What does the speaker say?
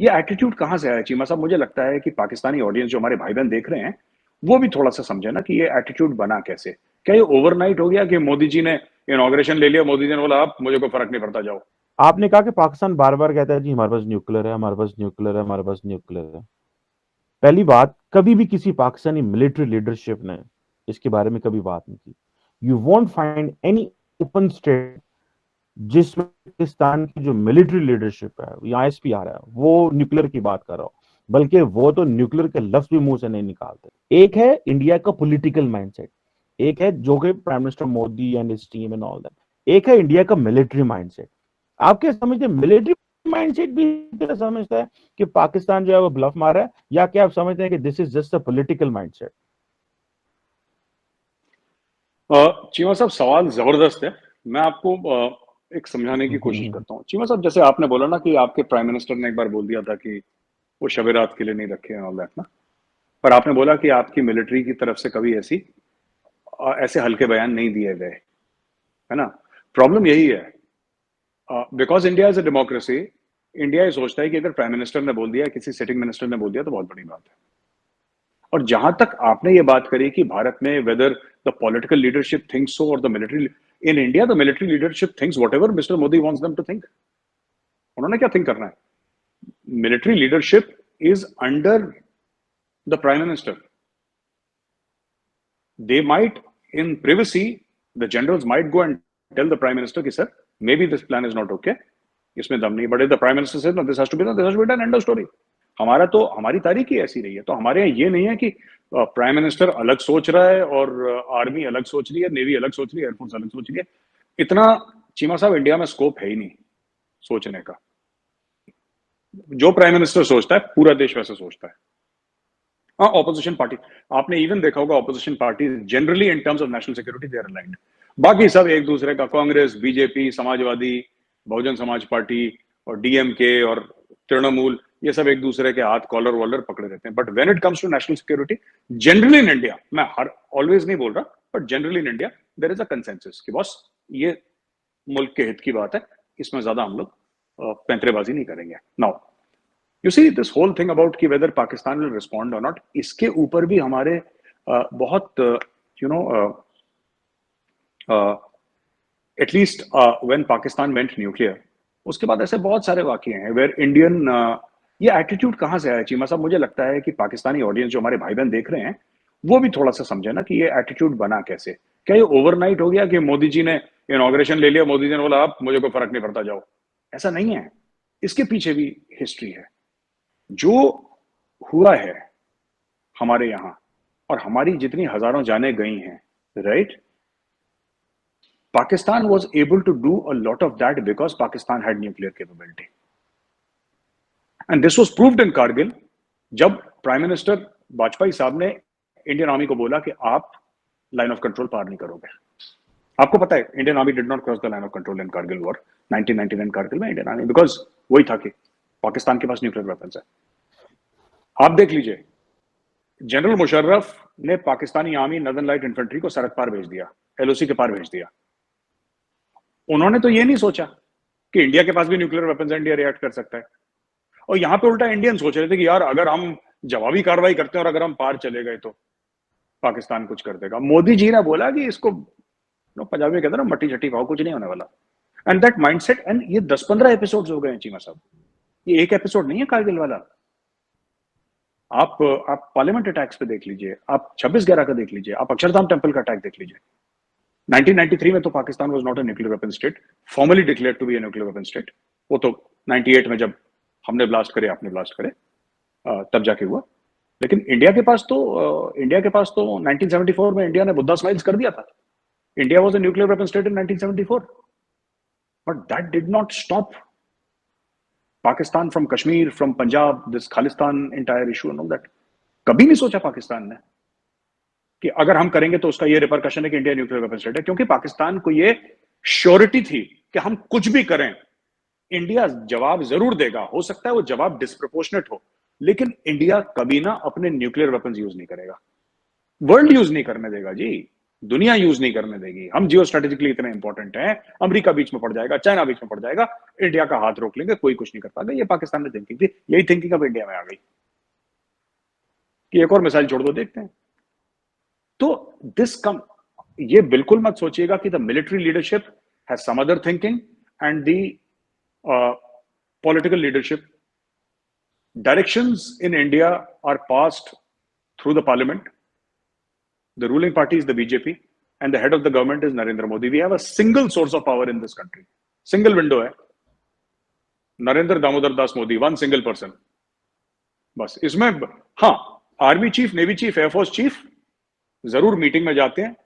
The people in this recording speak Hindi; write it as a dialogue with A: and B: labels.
A: ये एटीट्यूड कहाँ से आया चीमा साहब? मुझे लगता है कि पाकिस्तानी ऑडियंस जो हमारे भाई बहन देख रहे हैं, वो भी थोड़ा सा समझे ना कि ये एटीट्यूड बना कैसे। क्या ये ओवरनाइट हो गया कि मोदी जी ने इनॉग्रेशन ले लिया, मोदी जी ने बोला अब मुझे कोई फर्क नहीं पड़ता, जाओ?
B: आपने कहा कि पाकिस्तान बार बार कहता है जी हमारे पास न्यूक्लियर है, हमारे पास न्यूक्लियर है, हमारे पास न्यूक्लियर है। पहली बात, कभी भी किसी पाकिस्तानी मिलिट्री लीडरशिप ने इसके बारे में कभी बात नहीं की। You want find any open state जिसमें पाकिस्तान की जो मिलिट्री लीडरशिप है या आईएसपी आ रहा है वो न्यूक्लियर की बात कर रहा हो। बल्कि वो तो न्यूक्लियर के लफ्ज भी मुंह से नहीं निकालते। एक है इंडिया का पॉलिटिकल माइंडसेट, एक है जो कि prime minister Modi and his team and all that, एक है इंडिया का मिलिट्री माइंडसेट। आप क्या समझते हैं मिलिट्री माइंडसेट भी क्या समझता है कि पाकिस्तान जो है वो ब्लफ मार रहा है, या क्या आप समझते हैं कि this is just a political mindset?
A: Cheema साहब, सवाल जबरदस्त है। मैं आपको एक समझाने की कोशिश करता हूँ। चीमा साहब, जैसे आपने बोला ना कि आपके प्राइम मिनिस्टर ने एक बार बोल दिया था कि वो शब रात के लिए नहीं रखे हैं ऑल दैट ना, पर आपने बोला कि आपकी मिलिट्री की तरफ से कभी ऐसे हल्के बयान नहीं दिए गए, है ना? प्रॉब्लम यही है, because India is a democracy. India ये सोचता है कि अगर प्राइम मिनिस्टर ने बोल दिया, किसी सिटिंग मिनिस्टर ने बोल दिया, तो बहुत बड़ी बात है। और जहां तक आपने ये बात करी कि भारत में whether the political leadership thinks so और the military, in India the military leadership thinks whatever mister Modi wants them to think. उन्होंने क्या थिंक करना है? Military leadership is under the prime minister. They might, in privacy, the generals might go and tell the prime minister, sir, maybe this plan is not okay. इसमें दम नहीं, but if the prime minister says no, this has to be done, this has to be done, end of story. हमारा तो, हमारी तारीख ही ऐसी रही है। तो हमारे यहाँ ये नहीं है कि प्राइम मिनिस्टर अलग सोच रहा है और आर्मी अलग सोच रही है, नेवी अलग सोच रही है, एयरफोर्स अलग सोच रही है। इतना, चीमा साहब, इंडिया में स्कोप है ही नहीं सोचने का। जो प्राइम मिनिस्टर सोचता है, पूरा देश वैसे सोचता है। हाँ, ऑपोजिशन पार्टी, आपने इवन देखा होगा, opposition party generally in terms of national security they are aligned. बाकी सब एक दूसरे का, कांग्रेस, बीजेपी, समाजवादी, बहुजन समाज पार्टी और डीएमके और तृणमूल, ये सब एक दूसरे के हाथ कॉलर वॉलर पकड़े रहते हैं। But when it comes to national security, generally in India, मैं हर ऑलवेज नहीं बोल रहा, but generally in India there is a consensus कि बॉस, ये मुल्क के हित की बात है, इसमें ज्यादा हम लोग पैंतरेबाजी नहीं करेंगे। Now you see this whole thing about कि वेदर पाकिस्तान विल रिस्पॉन्ड और नॉट, इसके ऊपर भी हमारे बहुत you know at least when Pakistan went nuclear, उसके बाद ऐसे बहुत सारे वाकये हैं वेयर इंडियन, ये एटीट्यूड कहाँ से आया चीमा साहब? मुझे लगता है कि पाकिस्तानी ऑडियंस जो हमारे भाई बहन देख रहे हैं, वो भी थोड़ा सा समझे ना कि ये एटीट्यूड बना कैसे। क्या ये ओवरनाइट हो गया कि मोदी जी ने इनॉग्रेशन ले लिया, मोदी जी ने बोला अब मुझे कोई फर्क नहीं पड़ता, जाओ? ऐसा नहीं है। इसके पीछे भी हिस्ट्री है। जो हुआ है हमारे यहां, और हमारी जितनी हजारों जानें गई हैं, right, Pakistan was able to do a lot of that because Pakistan had nuclear capability, and this was proved in Kargil, जब प्राइम मिनिस्टर वाजपेयी साहब ने इंडियन आर्मी को बोला कि आप लाइन ऑफ कंट्रोल पार नहीं करोगे। आपको पता है Indian army did not cross the line of control in Kargil war, 1999 Kargil में इंडियन आर्मी, बिकॉज वही था कि पाकिस्तान के पास न्यूक्लियर वेपन्स है। आप देख लीजिए, जनरल मुशर्रफ ने Pakistani army northern light infantry को सरहद पार भेज दिया, एलओसी के पार भेज दिया। उन्होंने तो ये नहीं सोचा कि इंडिया के पास भी न्यूक्लियर वेपन्स है, इंडिया रिएक्ट कर सकता है। और यहां पे उल्टा इंडियन सोच रहे थे कि यार अगर हम जवाबी कार्रवाई करते हैं और अगर हम पार चले गए तो पाकिस्तान कुछ कर देगा। मोदी जी ने बोला कि इसको, पंजाबी में कहते हैं ना, मट्टी चट्टी खाओ, कुछ नहीं होने वाला। एंड दैट माइंडसेट, एंड ये 10-15 एपिसोड्स हो गए हैं चीमा साहब, ये एक एपिसोड नहीं है कारगिल वाला। आप पार्लियामेंट अटैक्स पे देख लीजिए, आप 26/11 का देख लीजिए, आप अक्षरधाम टेंपल का अटैक देख लीजिए। 1993 में तो Pakistan was not a nuclear weapon state, formally declared to be a nuclear weapon state. वो तो 98 में जब हमने ब्लास्ट करे, आपने ब्लास्ट करे, तब जाके हुआ। लेकिन इंडिया के पास तो 1974 में इंडिया ने बुद्धा स्माइल्स कर दिया था। India was a nuclear weapon state in 1974, but that did not stop Pakistan from Kashmir, from Punjab, this Khalistan entire issue and all that. कभी नहीं सोचा पाकिस्तान ने कि अगर हम करेंगे तो उसका ये रिपरकशन है कि इंडिया न्यूक्लियर वेपन स्टेट है, क्योंकि पाकिस्तान को ये श्योरिटी थी कि हम कुछ भी करें, इंडिया जवाब जरूर देगा। हो सकता है वो जवाब डिस्प्रोपोर्शनेट हो, लेकिन इंडिया कभी ना अपने न्यूक्लियर वेपन्स यूज नहीं करेगा, वर्ल्ड यूज नहीं करने देगा जी। दुनिया यूज नहीं करने देगी। हम जियो स्ट्रेटेजिकली इतने इंपॉर्टेंट हैं, अमेरिका बीच में पड़ जाएगा, चाइना बीच में पड़ जाएगा, इंडिया का हाथ रोक लेंगे, कोई कुछ नहीं कर पाएगा। ये पाकिस्तान में थिंकिंग थी, यही थिंकिंग अब इंडिया में आ गई कि एक और मिसाइल छोड़ दो, देखते हैं। तो ये बिल्कुल मत सोचिएगा कि the military leadership has some other thinking and the political leadership. Directions in India are passed through the parliament. The ruling party is the BJP and the head of the government is Narendra Modi. We have a single source of power in this country. Single window है, Narendra Damodar Das Modi, one single person. बस इसमें हाँ, army chief, navy chief, air force chief जरूर मीटिंग में जाते हैं,